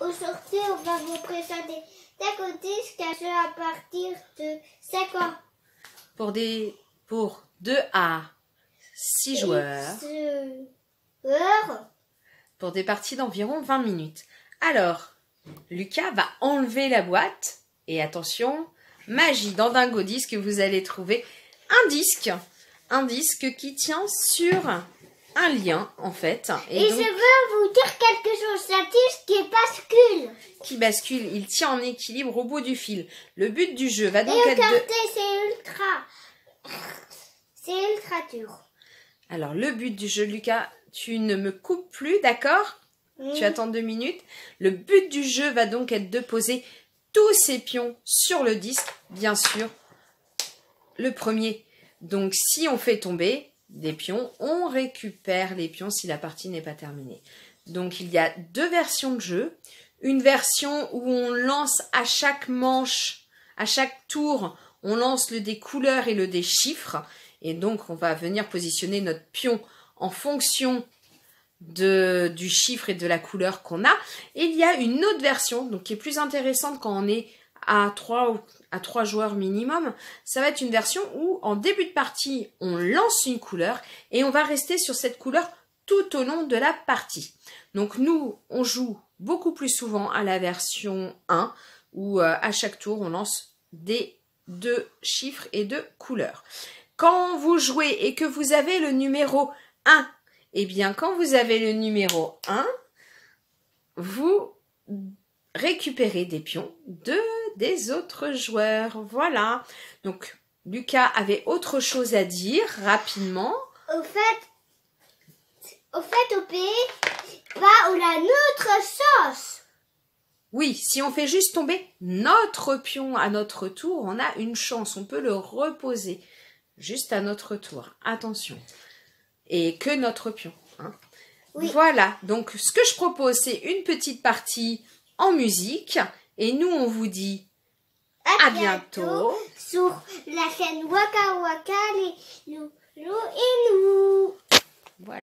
Aujourd'hui, on va vous présenter des disques à jouer à partir de 5 ans. Pour 2 à 6 joueurs. Pour des parties d'environ 20 minutes. Alors, Lucas va enlever la boîte. Et attention, magie dans Dingo Disque, vous allez trouver un disque qui tient sur un lien, en fait. Et donc, je veux vous dire quelque chose, un disque qui bascule, il tient en équilibre au bout du fil. Le but du jeu va donc être de... c'est ultra dur. Alors, le but du jeu, Lucas, tu ne me coupes plus, d'accord? Tu attends 2 minutes. Le but du jeu va donc être de poser tous ces pions sur le disque, bien sûr, le premier. Donc, si on fait tomber des pions, on récupère les pions si la partie n'est pas terminée. Donc, il y a 2 versions de jeu. Une version où on lance à chaque manche, à chaque tour, on lance le dé couleur et le dé chiffre. Et donc, on va venir positionner notre pion en fonction du chiffre et de la couleur qu'on a. Et il y a une autre version donc, qui est plus intéressante quand on est à 3 joueurs minimum. Ça va être une version où, en début de partie, on lance une couleur et on va rester sur cette couleur tout au long de la partie. Donc, nous, on joue beaucoup plus souvent à la version 1 où à chaque tour, on lance des 2 chiffres et 2 couleurs. Quand vous jouez et que vous avez le numéro 1, eh bien, quand vous avez le numéro 1, vous récupérez des pions des autres joueurs. Voilà. Donc, Lucas avait autre chose à dire, rapidement. Au fait, au pays, va ou la notre sauce. Oui, si on fait juste tomber notre pion à notre tour, on a une chance. On peut le reposer juste à notre tour. Attention. Et que notre pion. Hein. Oui. Voilà. Donc, ce que je propose, c'est une petite partie en musique. Et nous, on vous dit à bientôt sur la chaîne Waka Waka, les nous et nous. Voilà.